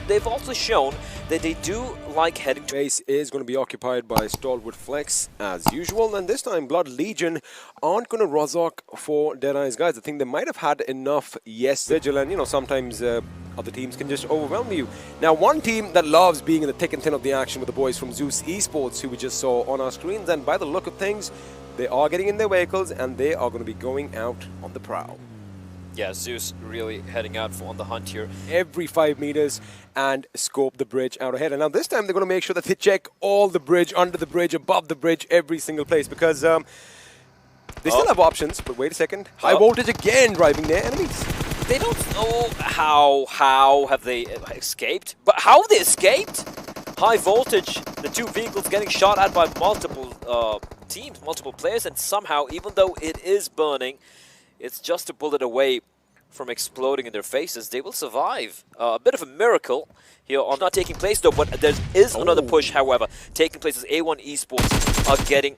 they've also shown that they do like heading to... Base is going to be occupied by Stalwart Flex as usual, and this time Blood Legion aren't going to Rozok for Deadeye's guys. I think they might have had enough Vigil, and sometimes other teams can just overwhelm you. Now, one team that loves being in the thick and thin of the action with the boys from Zeus Esports, who we just saw on our screens, and by the look of things, they are getting in their vehicles and they are going to be going out on the prowl. Yeah, Zeus really heading out on the hunt here. Every 5 meters and scope the bridge out ahead. And now this time they're going to make sure that they check all the bridge, under the bridge, above the bridge, every single place, because they still have options. But wait a second. High voltage again driving their enemies. They don't know how have they escaped, but how have they escaped? High voltage, the two vehicles getting shot at by multiple teams, multiple players, and somehow, even though it is burning, it's just a bullet away from exploding in their faces. They will survive. A bit of a miracle here on not taking place though, but there is another push, however, taking place as A1 Esports are getting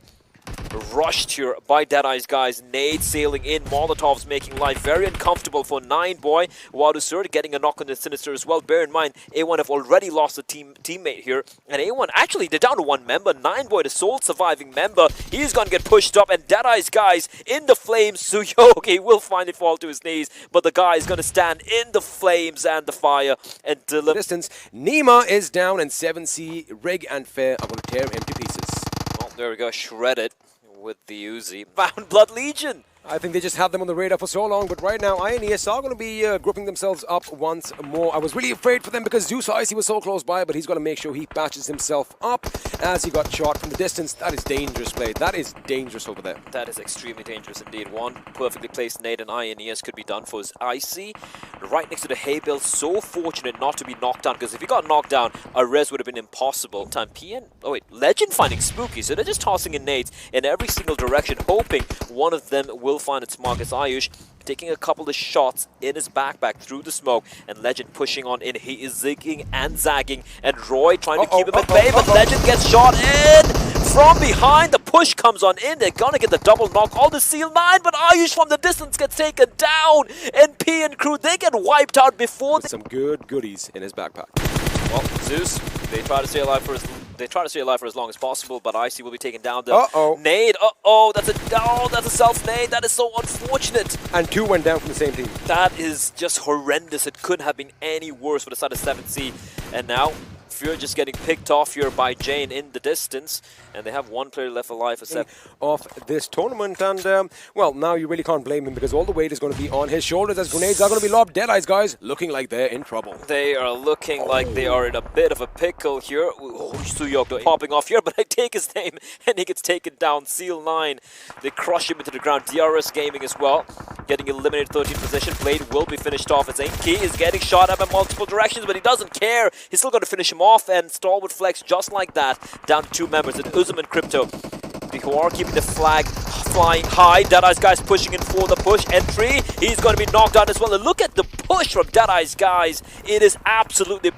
rushed here by Deadeye's guys. Nade sailing in, Molotovs making life very uncomfortable for 9boy. Wadusur getting a knock on the Sinister as well. Bear in mind, A1 have already lost a teammate here, and A1 actually they're down to 1 member. 9boy, the sole surviving member, he's gonna get pushed up, and Deadeye's guys in the flames. Suyogi will finally fall to his knees, but the guy is gonna stand in the flames and the fire and deliver. Distance. Nima is down, and 7C, Rig and Fair are going to tear him to pieces. Well, there we go, shredded with the Uzi. Found Blood Legion. I think they just had them on the radar for so long, but right now INES are going to be grouping themselves up once more. I was really afraid for them because Zeus Icy was so close by, but he's got to make sure he patches himself up as he got shot from the distance. That is dangerous play. That is dangerous over there. That is extremely dangerous indeed. One perfectly placed nade and INES could be done for his Icy. Right next to the hay bale, so fortunate not to be knocked down, because if he got knocked down, a res would have been impossible. Time PN, oh wait, Legend finding Spooky, so they're just tossing in nades in every single direction, hoping one of them will find its mark. As Ayush taking a couple of shots in his backpack through the smoke, and Legend pushing on in. He is zigging and zagging, and Roy trying to keep him at bay, but Legend gets shot in from behind. The push comes on in. They're gonna get the double knock on the Seal 9, but Ayush from the distance gets taken down, and P and crew, they get wiped out before some good goodies in his backpack. Well, Zeus, they try to stay alive for as long as possible, but Icy will be taken down. The nade. That's a self nade. That is so unfortunate. And 2 went down from the same team. That is just horrendous. It couldn't have been any worse for the side of 7C. And now Fear just getting picked off here by Jane in the distance, and they have 1 player left alive for 7 of this tournament. And well, now you really can't blame him, because all the weight is going to be on his shoulders as grenades are going to be lobbed. Deadeye's guys looking like they're in trouble. They are looking like they are in a bit of a pickle here. Suyok popping off here, but I take his name and he gets taken down. Seal 9, they crush him into the ground. DRS Gaming as well, getting eliminated 13th position. Blade will be finished off as Ainke is getting shot at in multiple directions, but he doesn't care. He's still going to finish him off, and Stalwart Flex just like that, down to 2 members. And Uzum and Crypto, who are keeping the flag flying high. Deadeye's guys pushing in for the push entry. He's going to be knocked down as well. And look at the push from Deadeye's guys. It is absolutely...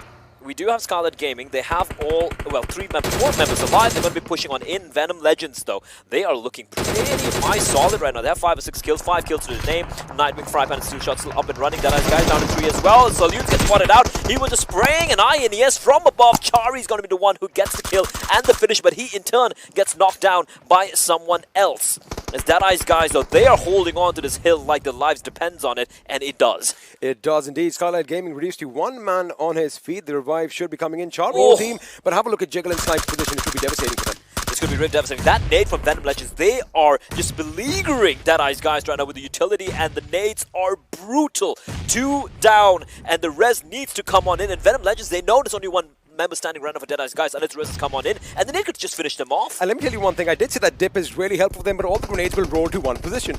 We do have Scarlet Gaming. They have 4 members alive. They're going to be pushing on in. Venom Legends, though, they are looking pretty solid right now. They have 5 or 6 kills, 5 kills to the name. Nightwing, Frypan, and 2 shots still up and running. Deadeye's guys down to 3 as well. Salute gets spotted out. He was just spraying an INES from above. Chari's going to be the one who gets the kill and the finish, but he in turn gets knocked down by someone else. As Deadeye's guys, though, they are holding on to this hill like their lives depends on it, and it does. It does indeed. Scarlet Gaming reduced to 1 man on his feet. The revive should be coming in. Charming team, but have a look at Jiggle and Snipe's position. It could be devastating for them. It's going to be really devastating. That nade from Venom Legends, they are just beleaguering Deadeye's guys right now with the utility, and the nades are brutal. 2 down, and the res needs to come on in, and Venom Legends, they know there's only 1 member standing right now for Deadeye's guys, and its res has come on in, and then they could just finish them off. And let me tell you one thing, I did say that dip is really helpful for them, but all the grenades will roll to 1 position.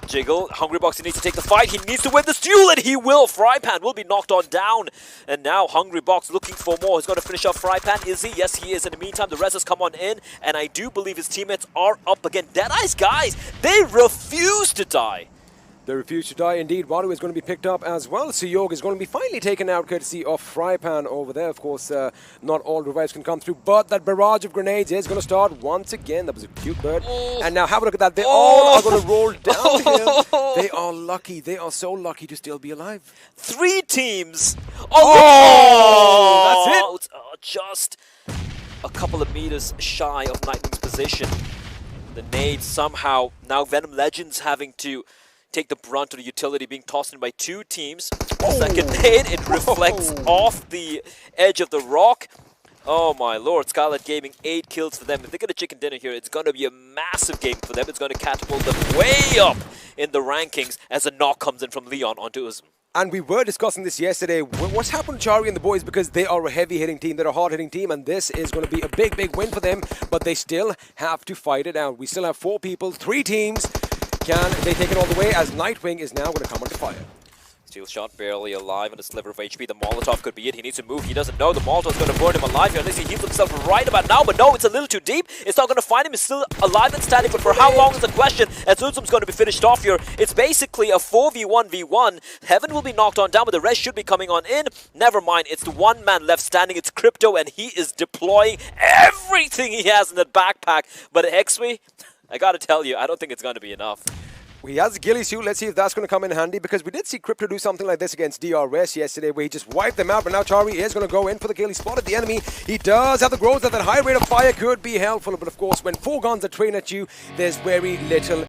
Jiggle, Hungrybox, he needs to take the fight, he needs to win this duel, and he will. Frypan will be knocked on down, and now Hungrybox looking for more. He's going to finish off Frypan, is he? Yes, he is. In the meantime, the rest has come on in, and I do believe his teammates are up again. Deadeye's guys, they refuse to die. They refuse to die indeed. Waru is going to be picked up as well. Suyog is going to be finally taken out courtesy of Frypan over there. Of course, not all revives can come through, but that barrage of grenades is going to start once again. That was a cute bird. And now have a look at that. They all are going to roll downhill. They are lucky. They are so lucky to still be alive. 3 teams. That's it. It's, just a couple of meters shy of Nightwing's position. The nades somehow, now Venom Legends having to take the brunt of the utility, being tossed in by 2 teams. Second nade, it reflects off the edge of the rock. Oh my lord, Scarlet Gaming, 8 kills for them. If they get a chicken dinner here, it's going to be a massive game for them. It's going to catapult them way up in the rankings as a knock comes in from Leon onto Uzm. And we were discussing this yesterday. What's happened to Chari and the boys, because they are a heavy-hitting team, they're a hard-hitting team, and this is going to be a big, big win for them, but they still have to fight it out. We still have 4 people, 3 teams. Can they take it all the way, as Nightwing is now going to come under fire? Steel shot barely alive on a sliver of HP. The Molotov could be it. He needs to move. He doesn't know the Molotov's going to burn him alive here unless he heals himself right about now. But no, it's a little too deep. It's not going to find him. He's still alive and standing. But for how long is the question? As Uzum's going to be finished off here. It's basically a 4v1v1. Heaven will be knocked on down, but the rest should be coming on in. Never mind. It's the one man left standing. It's Crypto, and he is deploying everything he has in that backpack. But Exwe, I got to tell you, I don't think it's going to be enough. He has a ghillie suit. Let's see if that's going to come in handy, because we did see Crypto do something like this against DRS yesterday, where he just wiped them out. But now Chari is going to go in for the kill. He spotted the enemy. He does have the growth that high rate of fire could be helpful. But of course, when 4 guns are trained at you, there's very little